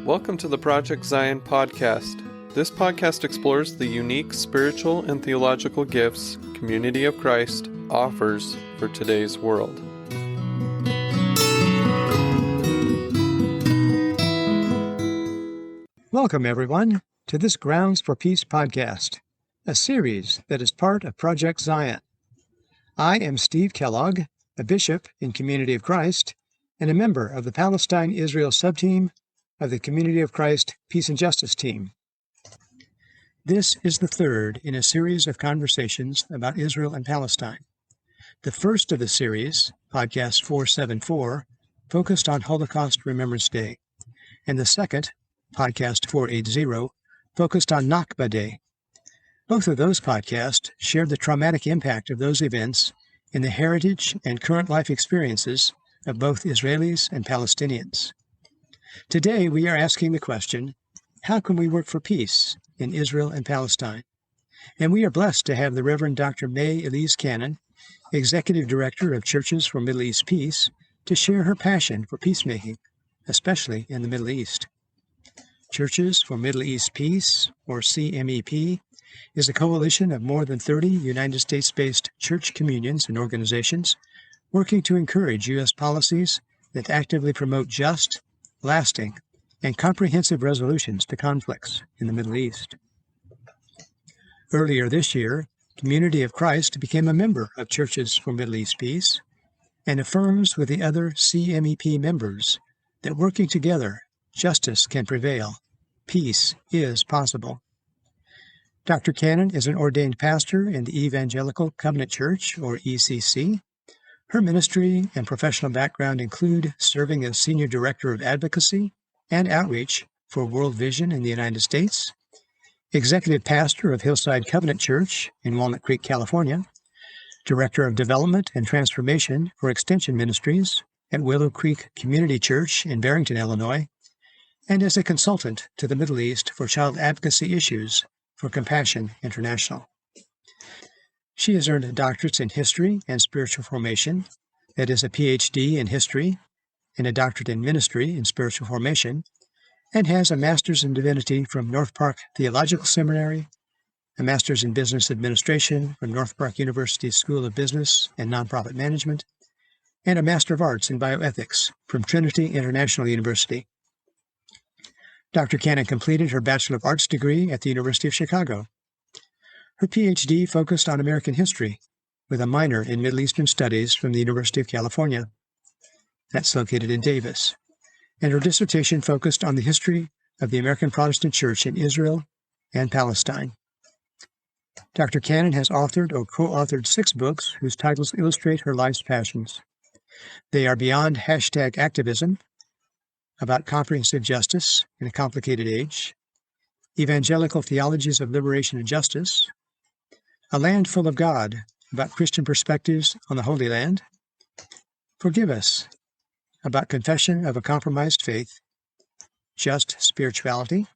Welcome to the Project Zion podcast. This podcast explores the unique spiritual and theological gifts Community of Christ offers for today's world. Welcome, everyone, to this Grounds for Peace podcast, a series that is part of Project Zion. I am Steve Kellogg, a bishop in Community of Christ and a member of the Palestine Israel subteam of the Community of Christ Peace and Justice team. This is the third in a series of conversations about Israel and Palestine. The first of the series, podcast 474, focused on Holocaust Remembrance Day, and the second, podcast 480, focused on Nakba Day. Both of those podcasts shared the traumatic impact of those events in the heritage and current life experiences of both Israelis and Palestinians. Today, we are asking the question, how can we work for peace in Israel and Palestine? And we are blessed to have the Reverend Dr. May Elise Cannon, Executive Director of Churches for Middle East Peace, to share her passion for peacemaking, especially in the Middle East. Churches for Middle East Peace, or CMEP, is a coalition of more than 30 United States-based church communions and organizations working to encourage U.S. policies that actively promote just, lasting, and comprehensive resolutions to conflicts in the Middle East. Earlier this year, Community of Christ became a member of Churches for Middle East Peace and affirms with the other CMEP members that working together, justice can prevail. Peace is possible. Dr. Cannon is an ordained pastor in the Evangelical Covenant Church, or ECC. Her ministry and professional background include serving as Senior Director of Advocacy and Outreach for World Vision in the United States, Executive Pastor of Hillside Covenant Church in Walnut Creek, California, Director of Development and Transformation for Extension Ministries at Willow Creek Community Church in Barrington, Illinois, and as a consultant to the Middle East for child advocacy issues for Compassion International. She has earned doctorates in history and spiritual formation, that is a PhD in history and a doctorate in ministry and spiritual formation, and has a master's in divinity from North Park Theological Seminary, a master's in business administration from North Park University School of Business and Nonprofit Management, and a Master of Arts in Bioethics from Trinity International University. Dr. Cannon completed her Bachelor of Arts degree at the University of Chicago. Her PhD focused on American history, with a minor in Middle Eastern Studies from the University of California. That's located in Davis. And her dissertation focused on the history of the American Protestant Church in Israel and Palestine. Dr. Cannon has authored or co-authored 6 books whose titles illustrate her life's passions. They are Beyond #Activism, about comprehensive justice in a complicated age, Evangelical Theologies of Liberation and Justice, A Land Full of God, about Christian perspectives on the Holy Land, Forgive Us, about confession of a compromised faith, Just Spirituality,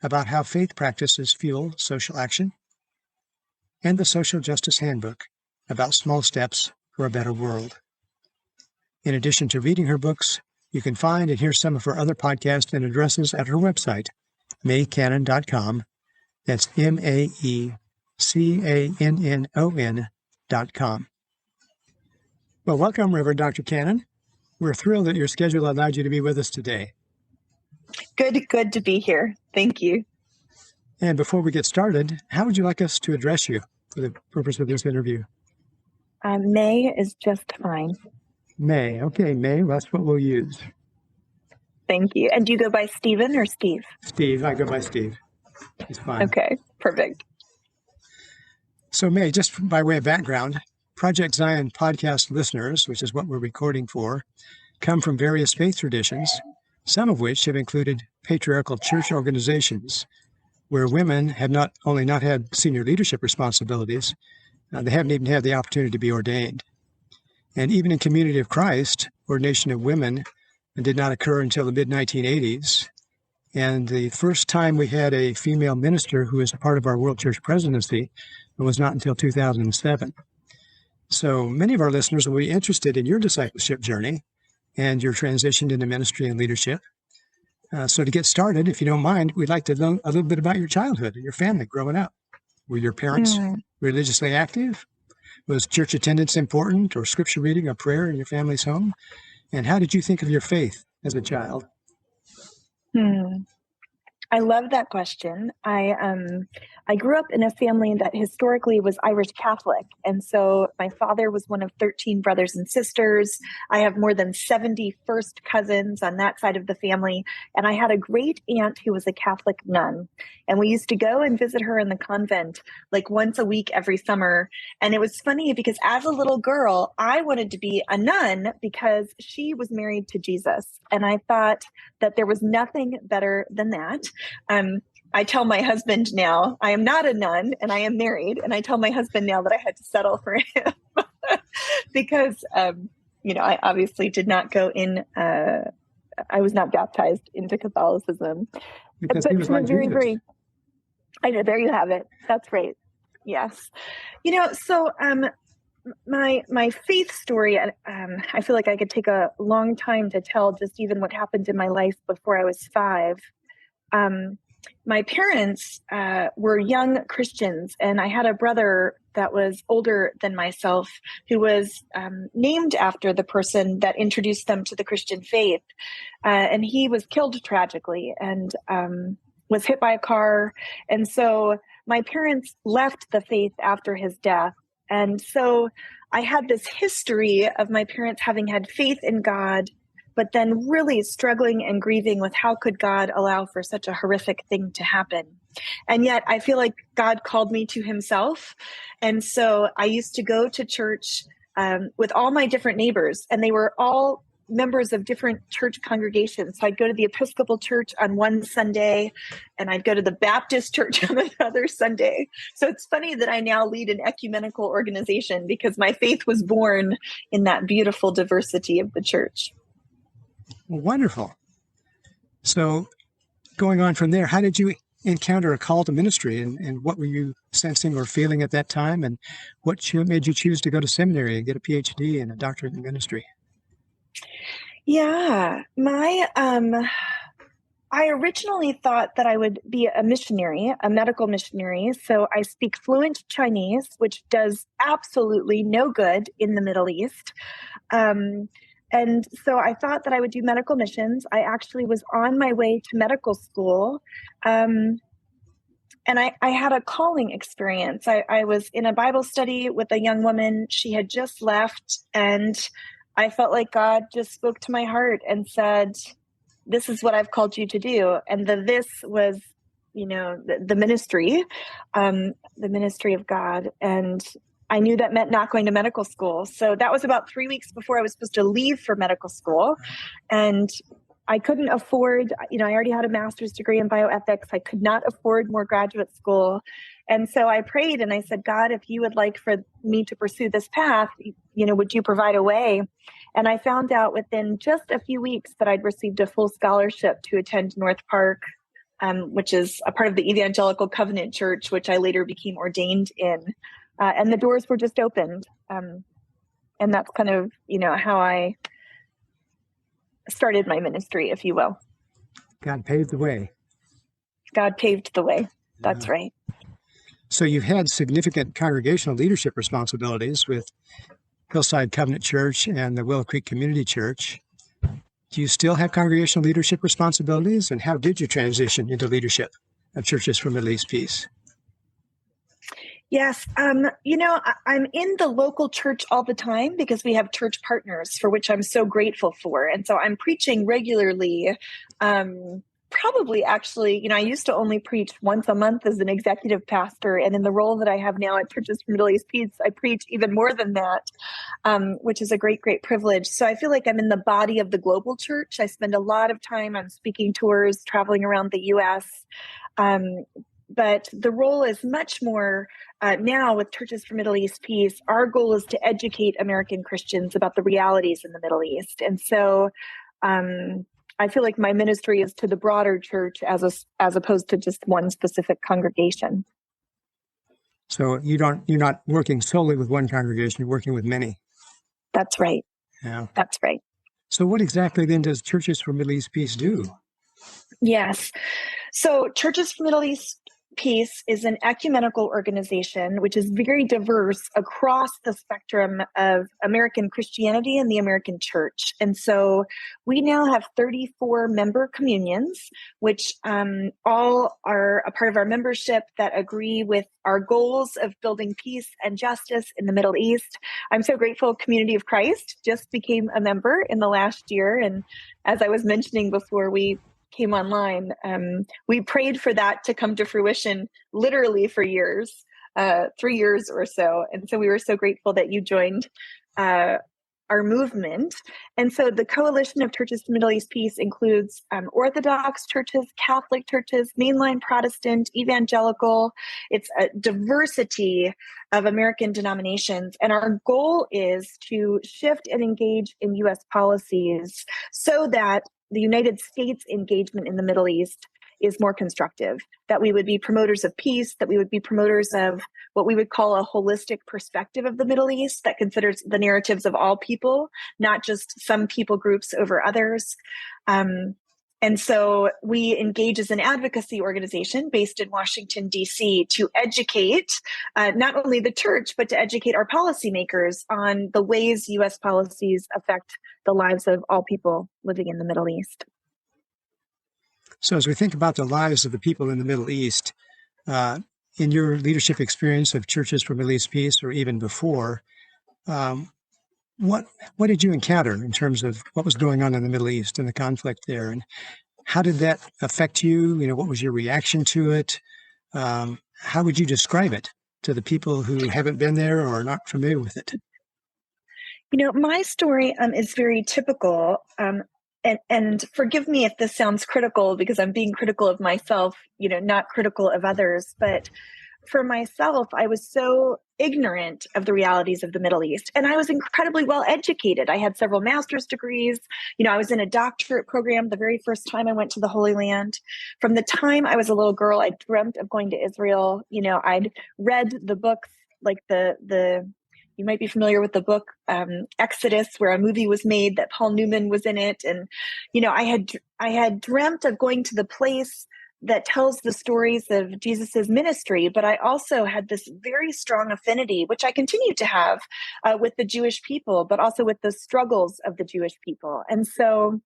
about how faith practices fuel social action, and the Social Justice Handbook, about small steps for a better world. In addition to reading her books, you can find and hear some of her other podcasts and addresses at her website, maycannon.com. That's MAECANNON.com. Well, welcome, Reverend Dr. Cannon. We're thrilled that your schedule allowed you to be with us today. Good to be here. Thank you. And before we get started, how would you like us to address you for the purpose of this interview? May is just fine. May. Okay, May, that's what we'll use. Thank you. And do you go by Stephen or Steve? Steve. I go by Steve. It's fine. Okay, perfect. So, May, just by way of background, Project Zion podcast listeners, which is what we're recording for, come from various faith traditions, some of which have included patriarchal church organizations, where women have not only not had senior leadership responsibilities, they haven't even had the opportunity to be ordained. And even in Community of Christ, ordination of women did not occur until the mid-1980s. And the first time we had a female minister who was a part of our World Church presidency was not until 2007. So many of our listeners will be interested in your discipleship journey and your transition into ministry and leadership. So to get started, if you don't mind, we'd like to know a little bit about your childhood and your family growing up. Were your parents religiously active? Was church attendance important, or scripture reading or prayer in your family's home? And how did you think of your faith as a child? I love that question. I grew up in a family that historically was Irish Catholic. And so my father was one of 13 brothers and sisters. I have more than 70 first cousins on that side of the family. And I had a great aunt who was a Catholic nun. And we used to go and visit her in the convent like once a week every summer. And it was funny because as a little girl, I wanted to be a nun because she was married to Jesus. And I thought that there was nothing better than that. I tell my husband now, I am not a nun and I am married. And I tell my husband now that I had to settle for him because, I obviously did not go in, I was not baptized into Catholicism. Because but he was like very, Jesus. very, I know, there you have it. That's right. Yes. So my faith story, I feel like I could take a long time to tell just even what happened in my life before I was 5. My parents were young Christians, and I had a brother that was older than myself who was named after the person that introduced them to the Christian faith. And he was killed tragically and was hit by a car. And so my parents left the faith after his death. And so I had this history of my parents having had faith in God, but then really struggling and grieving with how could God allow for such a horrific thing to happen. And yet I feel like God called me to himself. And so I used to go to church with all my different neighbors, and they were all members of different church congregations. So I'd go to the Episcopal church on one Sunday, and I'd go to the Baptist church on another Sunday. So it's funny that I now lead an ecumenical organization because my faith was born in that beautiful diversity of the church. Well, wonderful. So going on from there, how did you encounter a call to ministry, and what were you sensing or feeling at that time? And what made you choose to go to seminary and get a PhD and a doctorate in ministry? Yeah, I originally thought that I would be a missionary, a medical missionary. So I speak fluent Chinese, which does absolutely no good in the Middle East. And so I thought that I would do medical missions. I actually was on my way to medical school. And I had a calling experience. I was in a Bible study with a young woman. She had just left, and I felt like God just spoke to my heart and said, this is what I've called you to do. And this was, the ministry of God. And I knew that meant not going to medical school. So that was about 3 weeks before I was supposed to leave for medical school. And I couldn't afford, I already had a master's degree in bioethics. I could not afford more graduate school. And so I prayed and I said, God, if you would like for me to pursue this path, would you provide a way? And I found out within just a few weeks that I'd received a full scholarship to attend North Park, which is a part of the Evangelical Covenant Church, which I later became ordained in. And the doors were just opened. And that's kind of, how I started my ministry, if you will. God paved the way. God paved the way. That's right. So you've had significant congregational leadership responsibilities with Hillside Covenant Church and the Willow Creek Community Church. Do you still have congregational leadership responsibilities? And how did you transition into leadership of Churches for Middle East Peace? Yes. I'm in the local church all the time because we have church partners for which I'm so grateful for. And so I'm preaching regularly. Probably actually, I used to only preach once a month as an executive pastor. And in the role that I have now at Churches for Middle East Peace, I preach even more than that, which is a great, great privilege. So I feel like I'm in the body of the global church. I spend a lot of time on speaking tours, traveling around the U.S., but the role is much more now with Churches for Middle East Peace. Our goal is to educate American Christians about the realities in the Middle East. And so I feel like my ministry is to the broader church as opposed to just one specific congregation. So you're not working solely with one congregation, you're working with many. That's right. Yeah. That's right. So what exactly then does Churches for Middle East Peace do? Yes. So Churches for Middle East Peace is an ecumenical organization which is very diverse across the spectrum of American Christianity and the American church. And so we now have 34 member communions, which all are a part of our membership that agree with our goals of building peace and justice in the Middle East. I'm so grateful Community of Christ just became a member in the last year. And as I was mentioning before we came online, we prayed for that to come to fruition literally for years, 3 years or so. And so we were so grateful that you joined our movement. And so the Coalition of Churches for Middle East Peace includes Orthodox churches, Catholic churches, mainline Protestant, evangelical. It's a diversity of American denominations. And our goal is to shift and engage in U.S. policies so that the United States engagement in the Middle East is more constructive, that we would be promoters of peace, that we would be promoters of what we would call a holistic perspective of the Middle East that considers the narratives of all people, not just some people groups over others. And so we engage as an advocacy organization based in Washington, D.C. to educate not only the church, but to educate our policymakers on the ways U.S. policies affect the lives of all people living in the Middle East. So as we think about the lives of the people in the Middle East, in your leadership experience of Churches for Middle East Peace, or even before, what did you encounter in terms of what was going on in the Middle East and the conflict there? And how did that affect you? You know, what was your reaction to it? How would you describe it to the people who haven't been there or are not familiar with it? You know, my story is very typical. And forgive me if this sounds critical, because I'm being critical of myself, you know, not critical of others. But for myself, I was so ignorant of the realities of the Middle East. And I was incredibly well educated. I had several master's degrees. You know, I was in a doctorate program the very first time I went to the Holy Land. From the time I was a little girl, I dreamt of going to Israel. You know, I'd read the books, like you might be familiar with the book Exodus, where a movie was made that Paul Newman was in it. And, you know, I had dreamt of going to the place that tells the stories of Jesus's ministry, but I also had this very strong affinity, which I continue to have with the Jewish people, but also with the struggles of the Jewish people. And so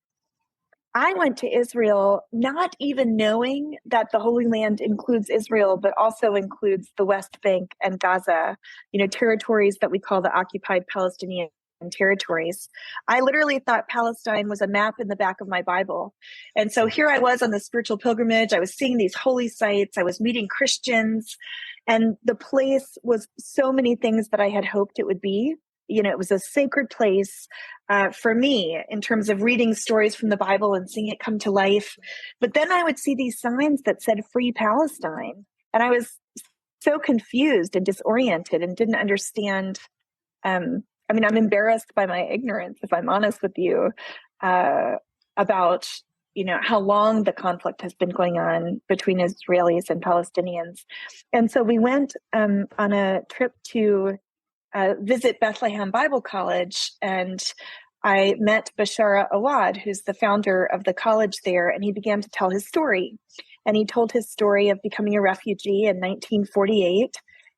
I went to Israel not even knowing that the Holy Land includes Israel, but also includes the West Bank and Gaza, you know, territories that we call the occupied Palestinian territories. I literally thought Palestine was a map in the back of my Bible. And so here I was on the spiritual pilgrimage. I was seeing these holy sites. I was meeting Christians. And the place was so many things that I had hoped it would be. You know, it was a sacred place for me in terms of reading stories from the Bible and seeing it come to life. But then I would see these signs that said Free Palestine. And I was so confused and disoriented and didn't understand. I mean, I'm embarrassed by my ignorance, if I'm honest with you, about, you know, how long the conflict has been going on between Israelis and Palestinians. And so we went on a trip to visit Bethlehem Bible College, and I met Bashara Awad, who's the founder of the college there, and he began to tell his story. And he told his story of becoming a refugee in 1948,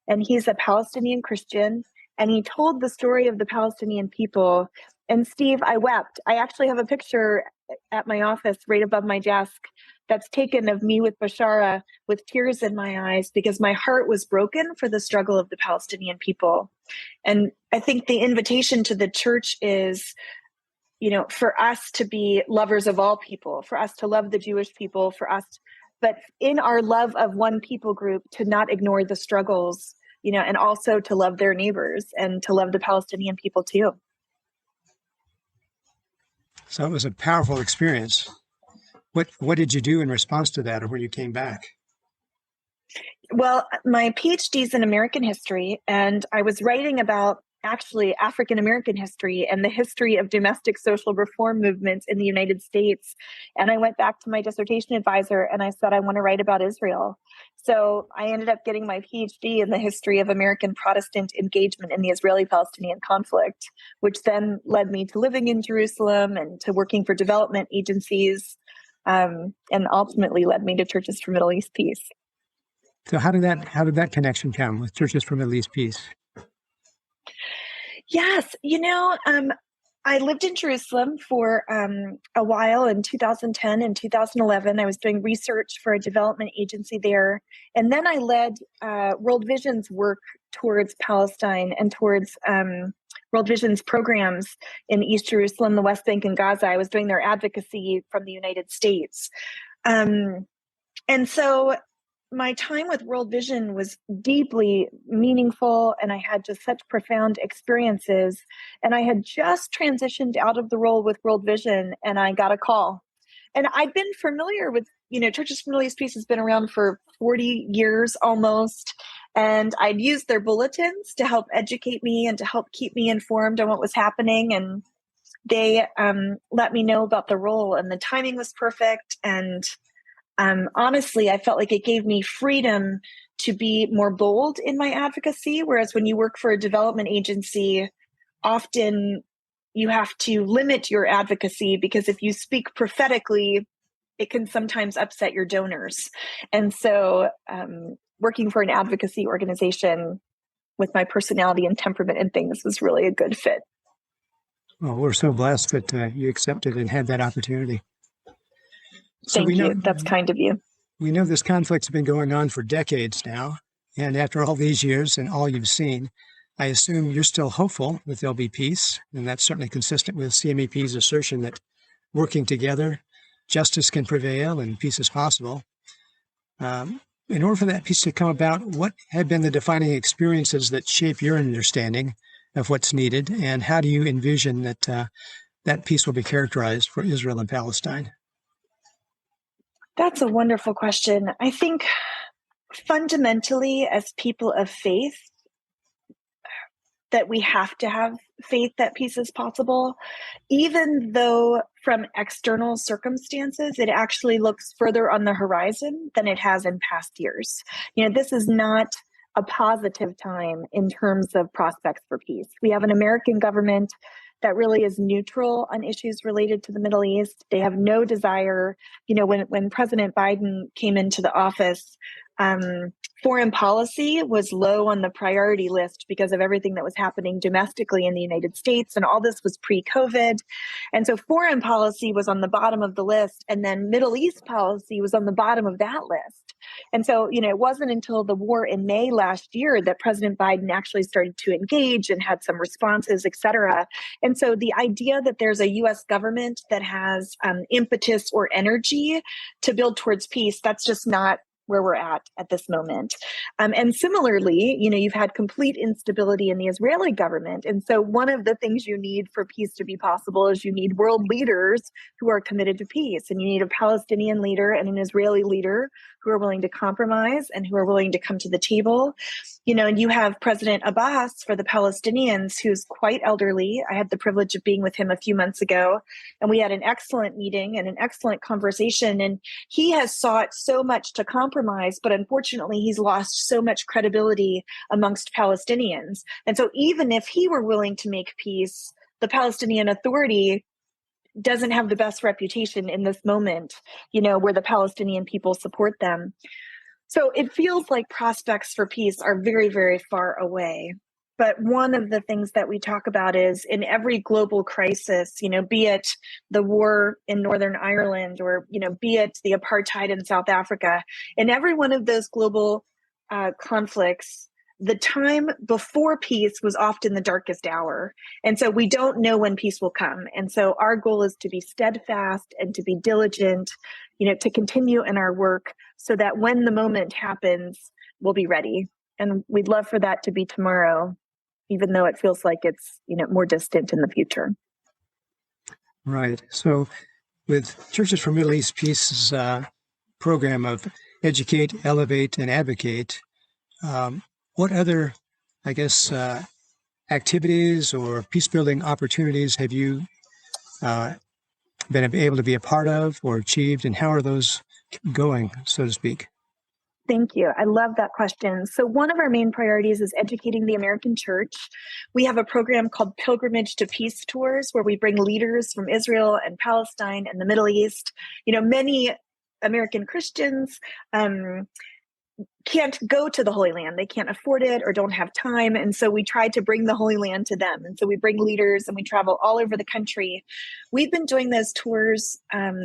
and he's a Palestinian Christian, and he told the story of the Palestinian people. And Steve, I wept. I actually have a picture at my office right above my desk that's taken of me with Bashara with tears in my eyes, because my heart was broken for the struggle of the Palestinian people. And I think the invitation to the church is, you know, for us to be lovers of all people, for us to love the Jewish people, but in our love of one people group, to not ignore the struggles, you know, and also to love their neighbors and to love the Palestinian people too. So it was a powerful experience. What did you do in response to that, or when you came back? Well, my PhD is in American history, and I was writing about actually African American history and the history of domestic social reform movements in the United States. And I went back to my dissertation advisor and I said, I want to write about Israel. So I ended up getting my PhD in the history of American Protestant engagement in the Israeli-Palestinian conflict, which then led me to living in Jerusalem and to working for development agencies and ultimately led me to Churches for Middle East Peace. So how did that connection come with Churches for Middle East Peace? Yes, I lived in Jerusalem for a while in 2010 and 2011. I was doing research for a development agency there. And then I led World Vision's work towards Palestine and towards World Vision's programs in East Jerusalem, the West Bank, and Gaza. I was doing their advocacy from the United States. And so my time with World Vision was deeply meaningful, and I had just such profound experiences. And I had just transitioned out of the role with World Vision, and I got a call. And I'd been familiar with, Churches for Middle East Peace has been around for 40 years almost. And I'd used their bulletins to help educate me and to help keep me informed on what was happening. And they let me know about the role, and the timing was perfect. And honestly, I felt like it gave me freedom to be more bold in my advocacy. Whereas when you work for a development agency, often you have to limit your advocacy, because if you speak prophetically, it can sometimes upset your donors. And so working for an advocacy organization with my personality and temperament and things was really a good fit. Well, we're so blessed that you accepted and had that opportunity. So Thank you. That's kind of you. We know this conflict's been going on for decades now. And after all these years and all you've seen, I assume you're still hopeful that there'll be peace. And that's certainly consistent with CMEP's assertion that working together, justice can prevail and peace is possible. In order for that peace to come about, what have been the defining experiences that shape your understanding of what's needed? And how do you envision that that peace will be characterized for Israel and Palestine? That's a wonderful question. I think fundamentally, as people of faith, that we have to have faith that peace is possible, even though from external circumstances, it actually looks further on the horizon than it has in past years. This is not a positive time in terms of prospects for peace. We have an American government that really is neutral on issues related to the Middle East. They have no desire, when President Biden came into the office, foreign policy was low on the priority list because of everything that was happening domestically in the United States. And all this was pre-COVID. And so foreign policy was on the bottom of the list. And then Middle East policy was on the bottom of that list. And so, it wasn't until the war in May last year that President Biden actually started to engage and had some responses, et cetera. And so the idea that there's a U.S. government that has impetus or energy to build towards peace, that's just not where we're at this moment. And similarly, you've had complete instability in the Israeli government. And so one of the things you need for peace to be possible is you need world leaders who are committed to peace. And you need a Palestinian leader and an Israeli leader who are willing to compromise and who are willing to come to the table. And you have President Abbas for the Palestinians, who's quite elderly. I had the privilege of being with him a few months ago, and we had an excellent meeting and an excellent conversation. And he has sought so much to compromise, but unfortunately, he's lost so much credibility amongst Palestinians. And so even if he were willing to make peace, the Palestinian Authority doesn't have the best reputation in this moment, where the Palestinian people support them. So it feels like prospects for peace are very, very far away. But one of the things that we talk about is in every global crisis, be it the war in Northern Ireland or, be it the apartheid in South Africa, in every one of those global conflicts, the time before peace was often the darkest hour. And so we don't know when peace will come. And so our goal is to be steadfast and to be diligent, to continue in our work so that when the moment happens, we'll be ready. And we'd love for that to be tomorrow, even though it feels like it's, more distant in the future. Right. So with Churches for Middle East Peace's program of educate, elevate, and advocate, what other, activities or peace-building opportunities have you been able to be a part of or achieved, and how are those going, so to speak? Thank you. I love that question. So one of our main priorities is educating the American church. We have a program called Pilgrimage to Peace Tours, where we bring leaders from Israel and Palestine and the Middle East. Many American Christians can't go to the Holy Land. They can't afford it or don't have time. And so we try to bring the Holy Land to them. And so we bring leaders and we travel all over the country. We've been doing those tours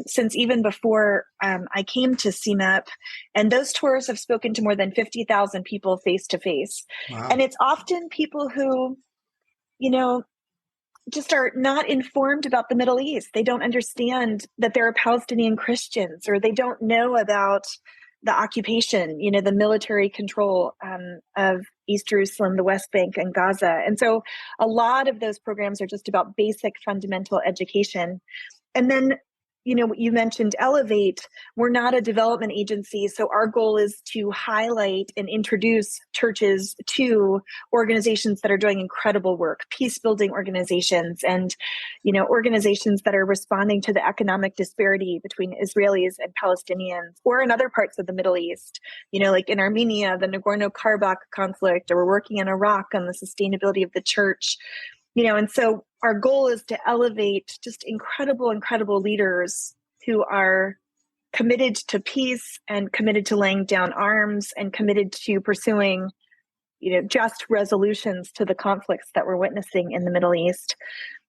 since even before I came to CMEP. And those tours have spoken to more than 50,000 people face to face. And it's often people who, just are not informed about the Middle East. They don't understand that there are Palestinian Christians, or they don't know about the occupation, the military control of East Jerusalem, the West Bank, and Gaza. And so a lot of those programs are just about basic fundamental education. And then, you mentioned Elevate. We're not a development agency, so our goal is to highlight and introduce churches to organizations that are doing incredible work, peace-building organizations, and organizations that are responding to the economic disparity between Israelis and Palestinians, or in other parts of the Middle East, like in Armenia, the Nagorno-Karabakh conflict, or we're working in Iraq on the sustainability of the church. And so our goal is to elevate just incredible leaders who are committed to peace and committed to laying down arms and committed to pursuing, just resolutions to the conflicts that we're witnessing in the Middle East.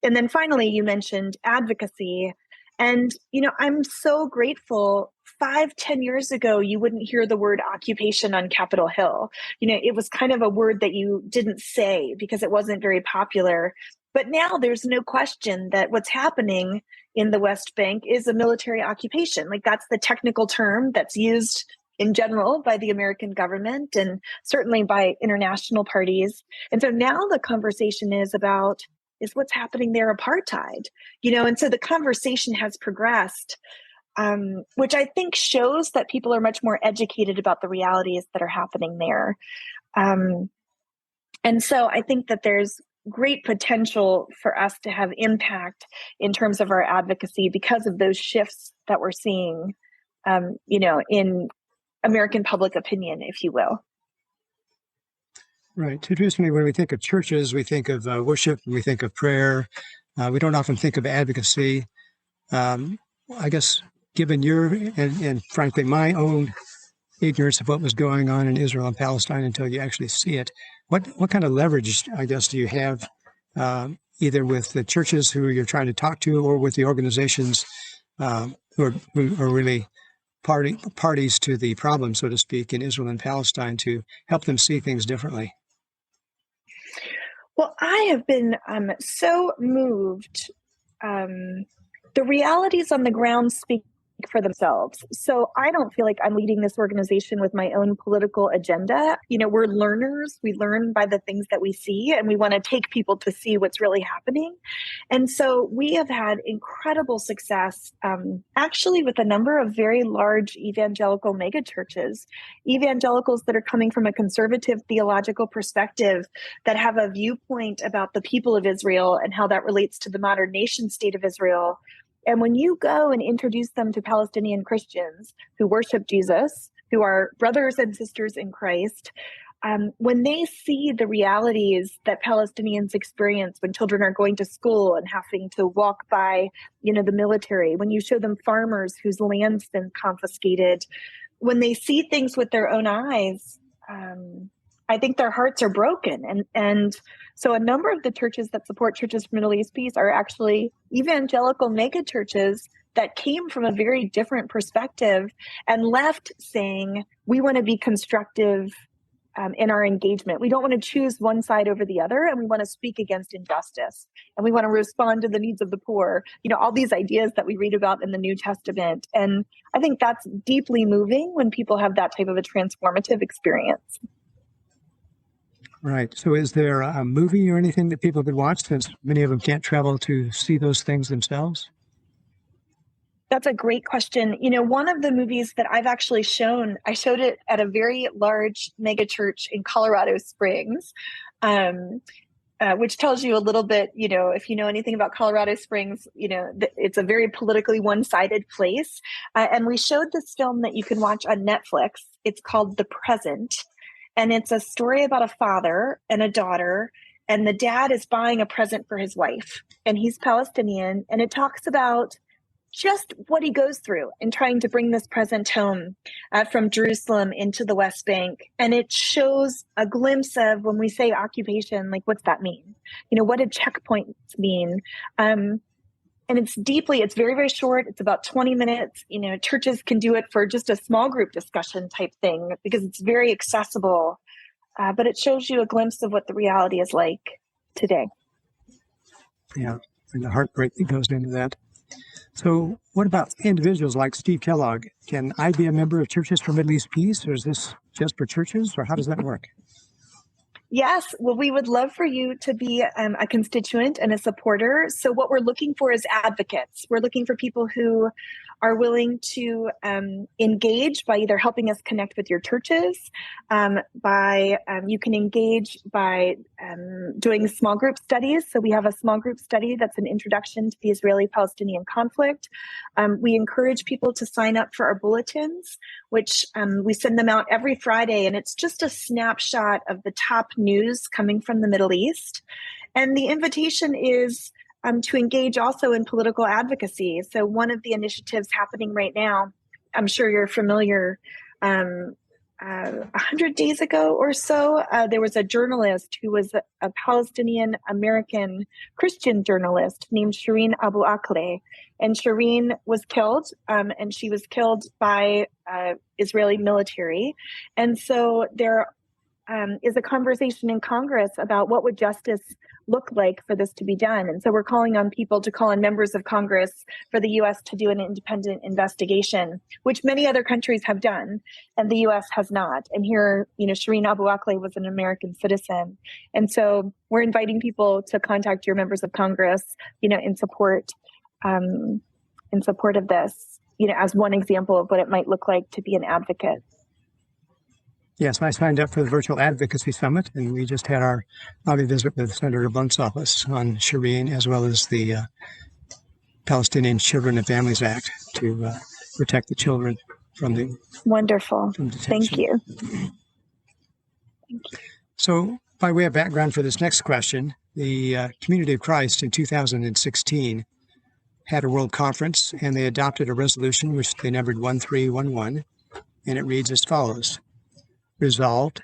And then finally, you mentioned advocacy. And, I'm so grateful. 5-10 years ago, you wouldn't hear the word occupation on Capitol Hill. It was kind of a word that you didn't say because it wasn't very popular. But now there's no question that what's happening in the West Bank is a military occupation. Like, that's the technical term that's used in general by the American government and certainly by international parties. And so now the conversation is what's happening there apartheid? And so the conversation has progressed, which I think shows that people are much more educated about the realities that are happening there. And so I think that there's great potential for us to have impact in terms of our advocacy because of those shifts that we're seeing, in American public opinion, if you will. Right. Traditionally, when we think of churches, we think of worship, we think of prayer. We don't often think of advocacy. I guess, given your and frankly my own ignorance of what was going on in Israel and Palestine until you actually see it, what kind of leverage, I guess, do you have either with the churches who you're trying to talk to or with the organizations who are really parties to the problem, so to speak, in Israel and Palestine to help them see things differently? Well, I have been so moved. The realities on the ground speak for themselves. So I don't feel like I'm leading this organization with my own political agenda. We're learners. We learn by the things that we see, and we want to take people to see what's really happening. And so we have had incredible success, actually, with a number of very large evangelical megachurches, evangelicals that are coming from a conservative theological perspective that have a viewpoint about the people of Israel and how that relates to the modern nation state of Israel. And when you go and introduce them to Palestinian Christians who worship Jesus, who are brothers and sisters in Christ, when they see the realities that Palestinians experience when children are going to school and having to walk by, the military, when you show them farmers whose land's been confiscated, when they see things with their own eyes, I think their hearts are broken. And so a number of the churches that support Churches for Middle East Peace are actually evangelical mega churches that came from a very different perspective and left saying, we want to be constructive in our engagement. We don't want to choose one side over the other, and we want to speak against injustice, and we want to respond to the needs of the poor. All these ideas that we read about in the New Testament. And I think that's deeply moving when people have that type of a transformative experience. Right. So is there a movie or anything that people could watch, since many of them can't travel to see those things themselves? That's a great question. One of the movies that I've actually shown, I showed it at a very large megachurch in Colorado Springs. which tells you a little bit, if you know anything about Colorado Springs, it's a very politically one-sided place. And we showed this film that you can watch on Netflix. It's called The Present. And it's a story about a father and a daughter. And the dad is buying a present for his wife. And he's Palestinian. And it talks about just what he goes through in trying to bring this present home from Jerusalem into the West Bank. And it shows a glimpse of, when we say occupation, like, what's that mean? What did checkpoints mean? And it's very, very short. It's about 20 minutes. Churches can do it for just a small group discussion type thing because it's very accessible. But it shows you a glimpse of what the reality is like today. Yeah, and the heartbreak that goes into that. So what about individuals like Steve Kellogg? Can I be a member of Churches for Middle East Peace, or is this just for churches, or how does that work? Yes. Well, we would love for you to be a constituent and a supporter. So what we're looking for is advocates. We're looking for people who are willing to engage by either helping us connect with your churches, you can engage by doing small group studies. So we have a small group study that's an introduction to the Israeli-Palestinian conflict. We encourage people to sign up for our bulletins, which we send them out every Friday, and it's just a snapshot of the top news coming from the Middle East. And the invitation is to engage also in political advocacy. So one of the initiatives happening right now, I'm sure you're familiar, 100 days ago or so, there was a journalist who was a Palestinian American Christian journalist named Shireen Abu Akleh. And Shireen was killed, and she was killed by Israeli military. And so there is a conversation in Congress about what would justice look like for this to be done. And so we're calling on people to call on members of Congress for the U.S. to do an independent investigation, which many other countries have done, and the U.S. has not. And here, Shireen Abu Akleh was an American citizen. And so we're inviting people to contact your members of Congress, in support of this, as one example of what it might look like to be an advocate. Yes, I signed up for the Virtual Advocacy Summit, and we just had our lobby visit with Senator Blunt's office on Shireen, as well as the Palestinian Children and Families Act to protect the children from the wonderful. From detention. Thank you. So, by way of background for this next question, the Community of Christ in 2016 had a world conference, and they adopted a resolution which they numbered 1311, and it reads as follows. Resolved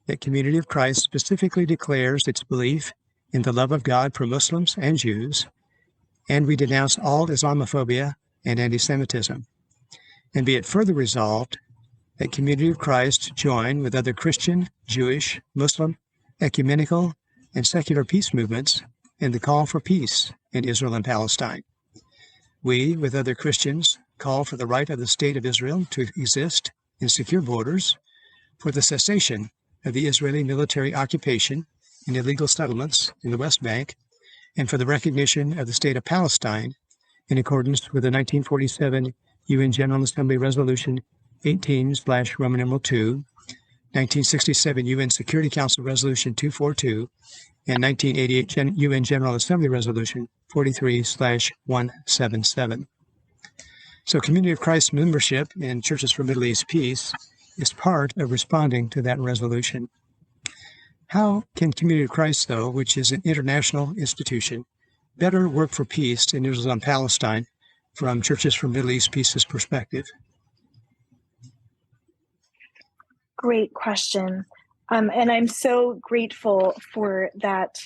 that Community of Christ specifically declares its belief in the love of God for Muslims and Jews, and we denounce all Islamophobia and anti-Semitism. And be it further resolved that Community of Christ join with other Christian, Jewish, Muslim, ecumenical, and secular peace movements in the call for peace in Israel and Palestine. We, with other Christians, call for the right of the State of Israel to exist in secure borders, for the cessation of the Israeli military occupation and illegal settlements in the West Bank, and for the recognition of the State of Palestine in accordance with the 1947 UN General Assembly Resolution 18/Roman numeral 2, 1967 UN Security Council Resolution 242, and 1988 UN General Assembly Resolution 43/177. So Community of Christ membership in Churches for Middle East Peace is part of responding to that resolution. How can Community of Christ, though, which is an international institution, better work for peace in Israel and Palestine from Churches for Middle East Peace's perspective? Great question. And I'm so grateful for that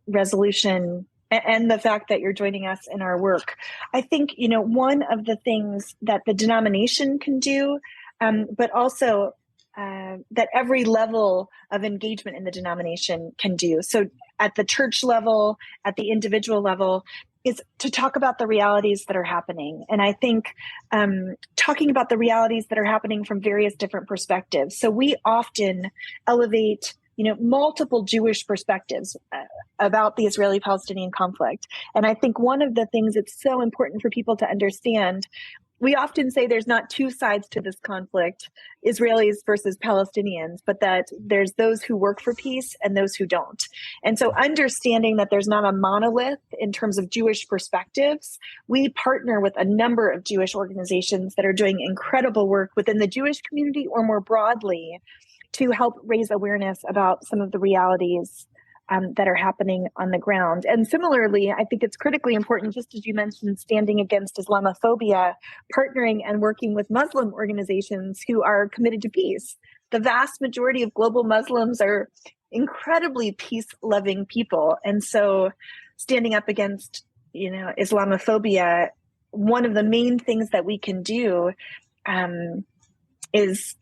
resolution and the fact that you're joining us in our work. I think, one of the things that the denomination can do, but also that every level of engagement in the denomination can do. So at the church level, at the individual level, is to talk about the realities that are happening. And I think talking about the realities that are happening from various different perspectives. So we often elevate multiple Jewish perspectives about the Israeli-Palestinian conflict. And I think one of the things that's so important for people to understand we often say there's not two sides to this conflict, Israelis versus Palestinians, but that there's those who work for peace and those who don't. And so understanding that there's not a monolith in terms of Jewish perspectives, we partner with a number of Jewish organizations that are doing incredible work within the Jewish community or more broadly to help raise awareness about some of the realities that are happening on the ground. And similarly, I think it's critically important, just as you mentioned, standing against Islamophobia, partnering and working with Muslim organizations who are committed to peace. The vast majority of global Muslims are incredibly peace-loving people. And so standing up against, Islamophobia, one of the main things that we can do is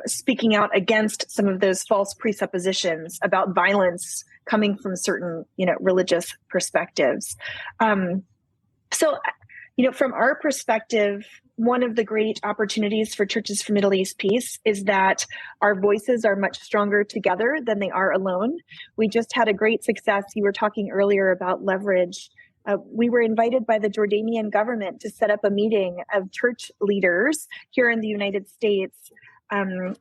speaking out against some of those false presuppositions about violence coming from certain, religious perspectives. So, from our perspective, one of the great opportunities for Churches for Middle East Peace is that our voices are much stronger together than they are alone. We just had a great success. You were talking earlier about leverage. We were invited by the Jordanian government to set up a meeting of church leaders here in the United States.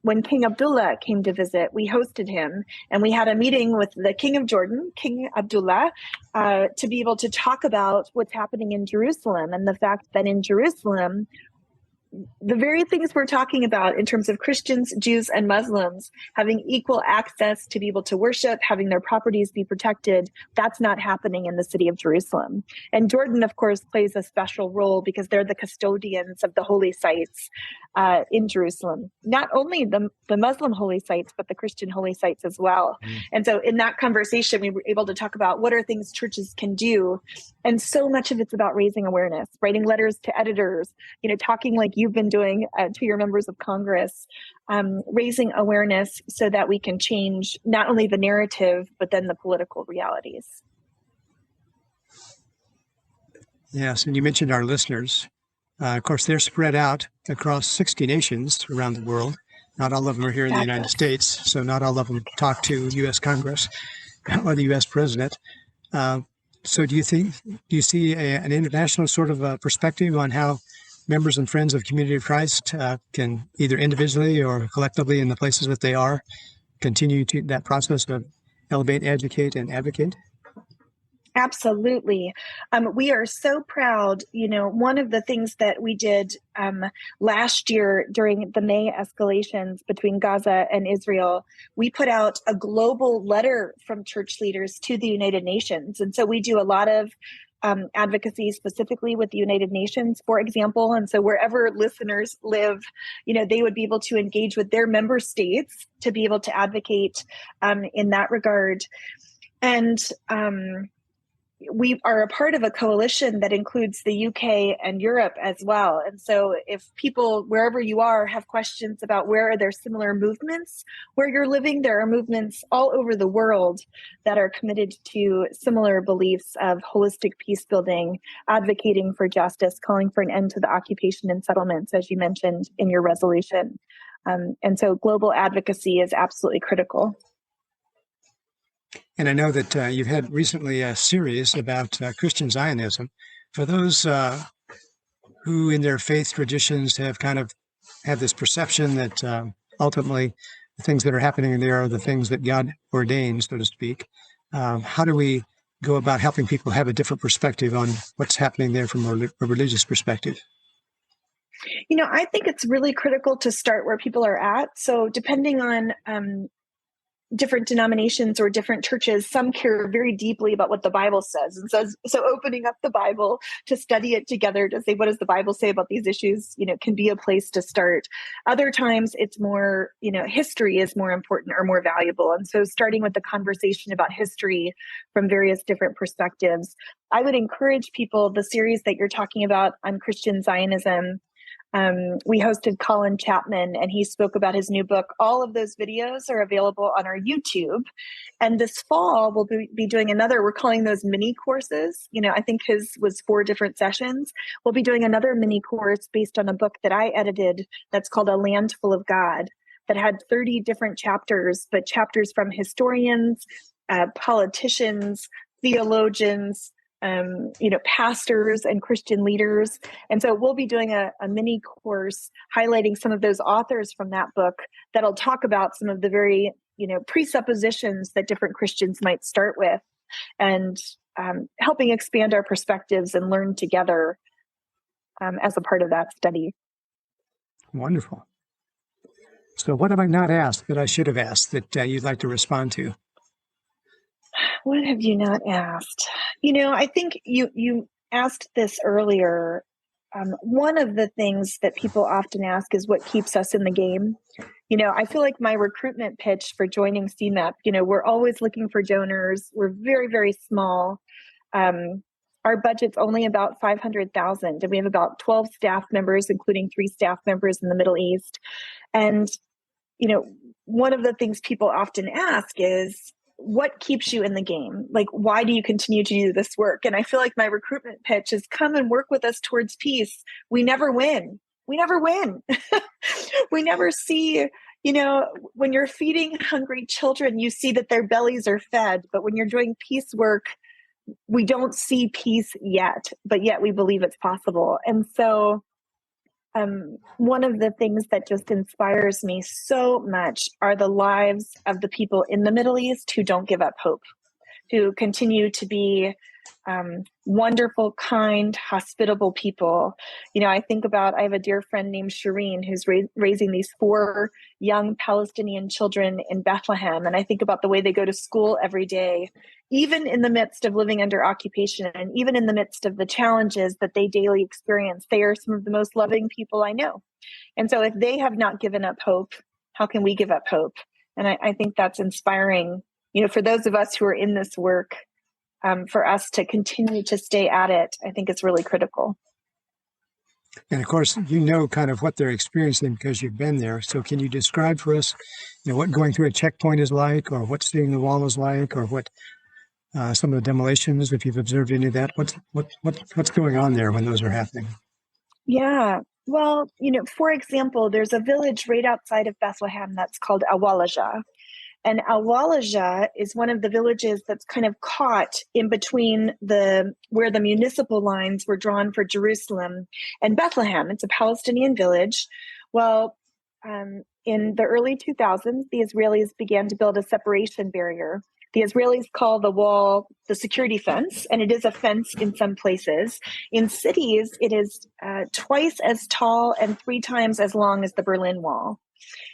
When King Abdullah came to visit, we hosted him, and we had a meeting with the King of Jordan, King Abdullah, to be able to talk about what's happening in Jerusalem and the fact that in Jerusalem, the very things we're talking about in terms of Christians, Jews, and Muslims having equal access to be able to worship, having their properties be protected, that's not happening in the city of Jerusalem. And Jordan, of course, plays a special role because they're the custodians of the holy sites in Jerusalem. Not only the Muslim holy sites, but the Christian holy sites as well. And so in that conversation, we were able to talk about what are things churches can do. And so much of it's about raising awareness, writing letters to editors, talking like you've been doing to your members of Congress, raising awareness so that we can change not only the narrative, but then the political realities. Yes, and you mentioned our listeners. Of course, they're spread out across 60 nations around the world. Not all of them are here in the United States, so not all of them talk to U.S. Congress or the U.S. president. So do you see an international sort of perspective on how members and friends of Community of Christ can either individually or collectively in the places that they are continue to that process of elevate, educate, and advocate? Absolutely. We are so proud. One of the things that we did last year during the May escalations between Gaza and Israel, we put out a global letter from church leaders to the United Nations. And so we do a lot of advocacy specifically with the United Nations, for example. And so wherever listeners live, they would be able to engage with their member states to be able to advocate in that regard. And we are a part of a coalition that includes the UK and Europe as well. And so if people, wherever you are, have questions about where are there similar movements where you're living, there are movements all over the world that are committed to similar beliefs of holistic peace building, advocating for justice, calling for an end to the occupation and settlements, as you mentioned in your resolution. And so global advocacy is absolutely critical. And I know that you've had recently a series about Christian Zionism. For those who in their faith traditions have kind of had this perception that ultimately the things that are happening there are the things that God ordains, so to speak, how do we go about helping people have a different perspective on what's happening there from a religious perspective? I think it's really critical to start where people are at. So depending on different denominations or different churches, some care very deeply about what the Bible says. And so opening up the Bible to study it together, to say, what does the Bible say about these issues, can be a place to start. Other times it's more, history is more important or more valuable. And so starting with the conversation about history from various different perspectives, I would encourage people, the series that you're talking about on Christian Zionism, we hosted Colin Chapman and he spoke about his new book. All of those videos are available on our YouTube. And this fall, we'll be doing another, we're calling those mini courses. I think his was 4 different sessions. We'll be doing another mini course based on a book that I edited that's called A Land Full of God, that had 30 different chapters, but chapters from historians, politicians, theologians, pastors and Christian leaders. And so we'll be doing a mini course highlighting some of those authors from that book that'll talk about some of the very, presuppositions that different Christians might start with, and helping expand our perspectives and learn together as a part of that study. Wonderful. So what have I not asked that I should have asked that you'd like to respond to? What have you not asked? I think you asked this earlier. One of the things that people often ask is what keeps us in the game. I feel like my recruitment pitch for joining CMEP, we're always looking for donors. We're very, very small. Our budget's only about $500,000, and we have about 12 staff members, including 3 staff members in the Middle East. And, one of the things people often ask is, what keeps you in the game? Like, why do you continue to do this work? And I feel like my recruitment pitch is, come and work with us towards peace. We never win. We never win. We never see, when you're feeding hungry children, you see that their bellies are fed. But when you're doing peace work, we don't see peace yet, but yet we believe it's possible. And so one of the things that just inspires me so much are the lives of the people in the Middle East who don't give up hope, who continue to be wonderful, kind, hospitable people. I have a dear friend named Shireen who's raising these 4 young Palestinian children in Bethlehem. And I think about the way they go to school every day, even in the midst of living under occupation and even in the midst of the challenges that they daily experience. They are some of the most loving people I know. And so if they have not given up hope, how can we give up hope? And I think that's inspiring, for those of us who are in this work, for us to continue to stay at it. I think it's really critical. And of course, kind of what they're experiencing because you've been there. So can you describe for us, what going through a checkpoint is like, or what seeing the wall is like, or what some of the demolitions, if you've observed any of that? What's going on there when those are happening? Yeah. Well, for example, there's a village right outside of Bethlehem that's called Awalaja. And Awalaja is one of the villages that's kind of caught in between where the municipal lines were drawn for Jerusalem and Bethlehem. It's a Palestinian village. Well, in the early 2000s, the Israelis began to build a separation barrier. The Israelis call the wall the security fence, and it is a fence in some places. In cities, it is twice as tall and 3 times as long as the Berlin Wall.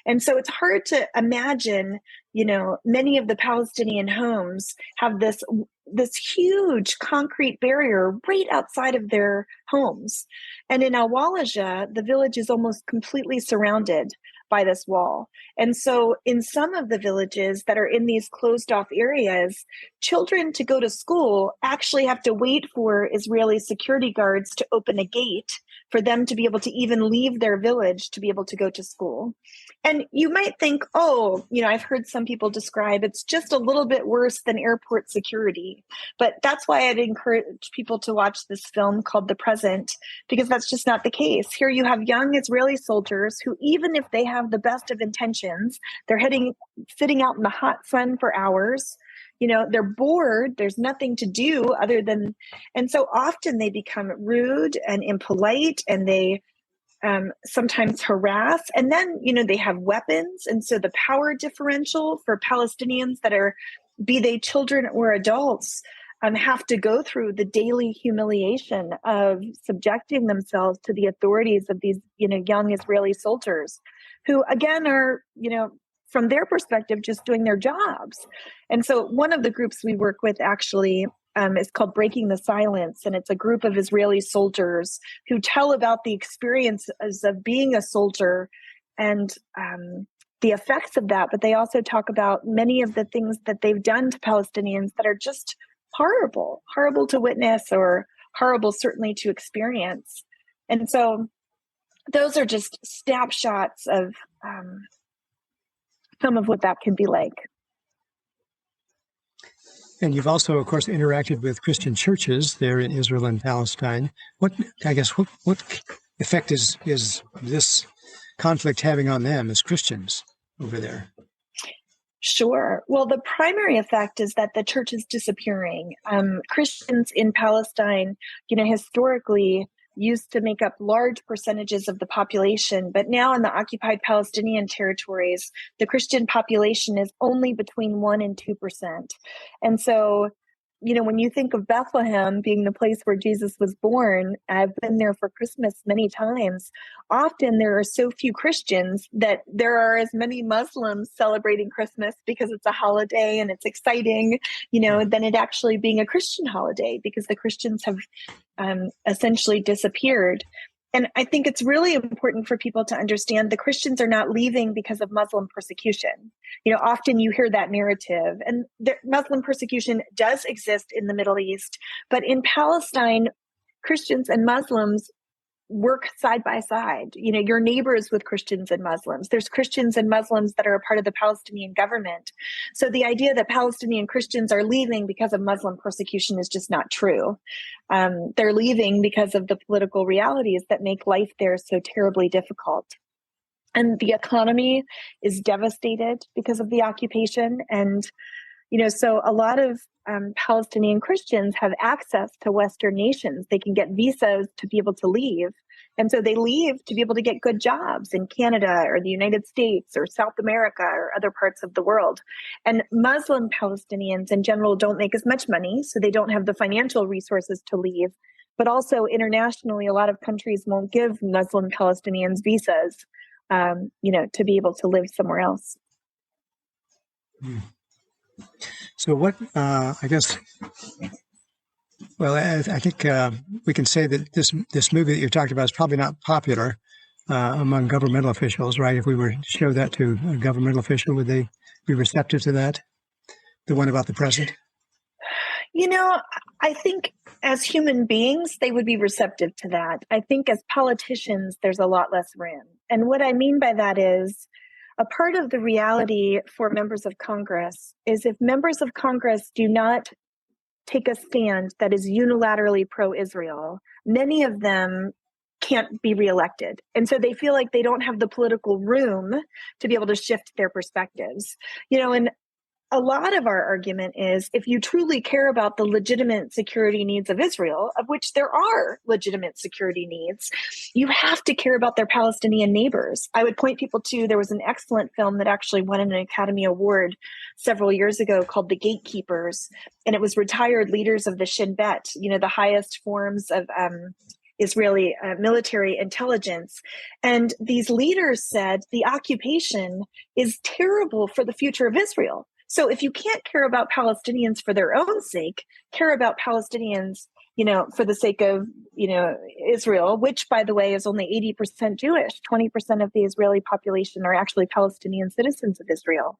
And so it's hard to imagine, many of the Palestinian homes have this huge concrete barrier right outside of their homes. And in Awalaja, the village is almost completely surrounded by this wall. And so in some of the villages that are in these closed off areas, children to go to school actually have to wait for Israeli security guards to open a gate for them to be able to even leave their village to be able to go to school. And you might think, I've heard some people describe it's just a little bit worse than airport security. But that's why I'd encourage people to watch this film called The Present, because that's just not the case. Here you have young Israeli soldiers who, even if they have the best of intentions, they're sitting out in the hot sun for hours. They're bored. There's nothing to do and so often they become rude and impolite, and they sometimes harass. And then, they have weapons. And so the power differential for Palestinians that are, be they children or adults, have to go through the daily humiliation of subjecting themselves to the authorities of these, young Israeli soldiers who, again, are, from their perspective, just doing their jobs. And so one of the groups we work with actually is called Breaking the Silence. And it's a group of Israeli soldiers who tell about the experiences of being a soldier and the effects of that. But they also talk about many of the things that they've done to Palestinians that are just horrible to witness, or horrible certainly to experience. And so those are just snapshots of some of what that can be like. And you've also, of course, interacted with Christian churches there in Israel and Palestine. What effect is this conflict having on them as Christians over there? Sure. Well, the primary effect is that the church is disappearing. Christians in Palestine, historically used to make up large percentages of the population, but now in the occupied Palestinian territories, the Christian population is only between 1% and 2%. And so, when you think of Bethlehem being the place where Jesus was born, I've been there for Christmas many times. Often there are so few Christians that there are as many Muslims celebrating Christmas because it's a holiday and it's exciting, than it actually being a Christian holiday, because the Christians have essentially disappeared. And I think it's really important for people to understand the Christians are not leaving because of Muslim persecution. Often you hear that narrative, and Muslim persecution does exist in the Middle East, but in Palestine, Christians and Muslims work side by side. Your neighbors with Christians and Muslims. There's Christians and Muslims that are a part of the Palestinian government. So the idea that Palestinian Christians are leaving because of Muslim persecution is just not true. They're leaving because of the political realities that make life there so terribly difficult. And the economy is devastated because of the occupation. And so a lot of Palestinian Christians have access to Western nations. They can get visas to be able to leave. And so they leave to be able to get good jobs in Canada or the United States or South America or other parts of the world. And Muslim Palestinians in general don't make as much money, so they don't have the financial resources to leave. But also internationally, a lot of countries won't give Muslim Palestinians visas, to be able to live somewhere else. So what, I guess, well, I think we can say that this movie that you're talking about is probably not popular among governmental officials, right? If we were to show that to a governmental official, would they be receptive to that? The one about the present? I think as human beings, they would be receptive to that. I think as politicians, there's a lot less room. And what I mean by that is, a part of the reality for members of Congress is if members of Congress do not take a stand that is unilaterally pro-Israel, many of them can't be reelected. And so they feel like they don't have the political room to be able to shift their perspectives. And a lot of our argument is if you truly care about the legitimate security needs of Israel, of which there are legitimate security needs, you have to care about their Palestinian neighbors. I would point people to, there was an excellent film that actually won an Academy Award several years ago called The Gatekeepers. And it was retired leaders of the Shin Bet, the highest forms of Israeli military intelligence. And these leaders said the occupation is terrible for the future of Israel. So if you can't care about Palestinians for their own sake, care about Palestinians, for the sake of, Israel, which, by the way, is only 80% Jewish. 20% of the Israeli population are actually Palestinian citizens of Israel.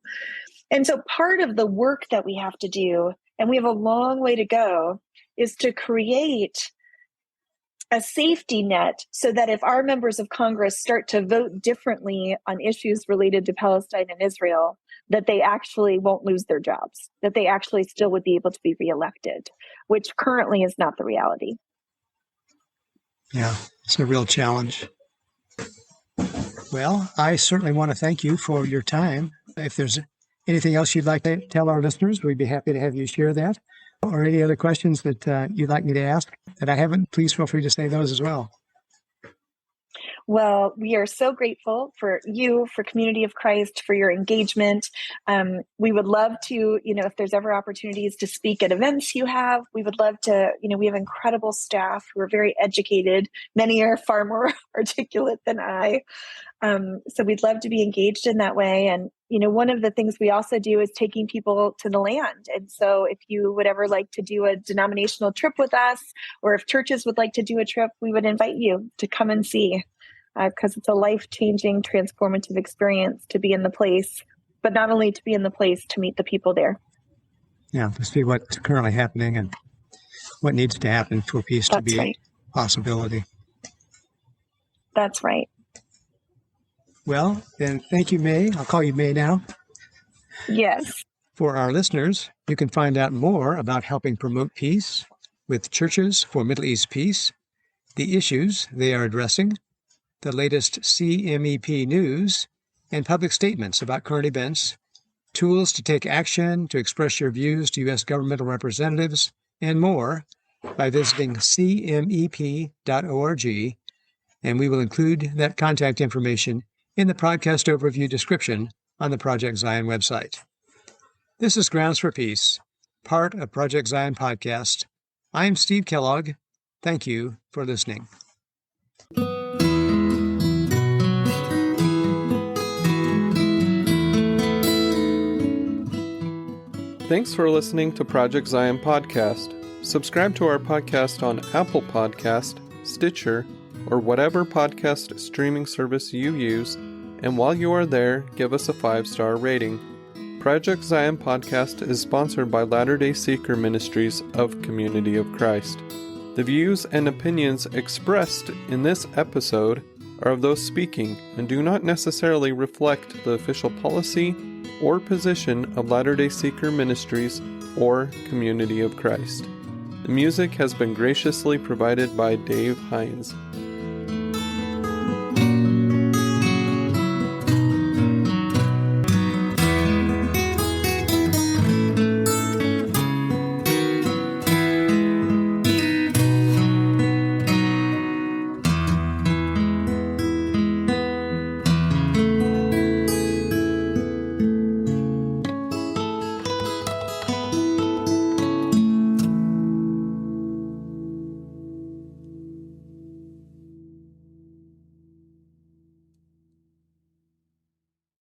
And so part of the work that we have to do, and we have a long way to go, is to create a safety net so that if our members of Congress start to vote differently on issues related to Palestine and Israel, that they actually won't lose their jobs, that they actually still would be able to be reelected, which currently is not the reality. Yeah, it's a real challenge. Well, I certainly want to thank you for your time. If there's anything else you'd like to tell our listeners, we'd be happy to have you share that. Or any other questions that you'd like me to ask that I haven't, please feel free to say those as well. Well, we are so grateful for you, for Community of Christ, for your engagement. We would love to, if there's ever opportunities to speak at events you have, we would love to, we have incredible staff who are very educated. Many are far more articulate than I. So we'd love to be engaged in that way. And, one of the things we also do is taking people to the land. And so if you would ever like to do a denominational trip with us, or if churches would like to do a trip, we would invite you to come and see, because it's a life-changing, transformative experience to be in the place, but not only to be in the place, to meet the people there. Yeah, to see what's currently happening and what needs to happen for peace to be a possibility. That's right. Well, then thank you, May. I'll call you May now. Yes. For our listeners, you can find out more about helping promote peace with Churches for Middle East Peace, the issues they are addressing, the latest CMEP news, and public statements about current events tools to take action, to express your views to U.S. governmental representatives, and more by visiting cmep.org, and we will include that contact information in the podcast overview description on the Project Zion website. This is Grounds for Peace, part of Project Zion podcast. I am Steve Kellogg. Thank you for listening. Thanks for listening to Project Zion Podcast. Subscribe to our podcast on Apple Podcast, Stitcher, or whatever podcast streaming service you use, and while you are there, give us a 5-star rating. Project Zion Podcast is sponsored by Latter-day Seeker Ministries of Community of Christ. The views and opinions expressed in this episode are of those speaking and do not necessarily reflect the official policy or position of Latter-day Seeker Ministries or Community of Christ. The music has been graciously provided by Dave Hines.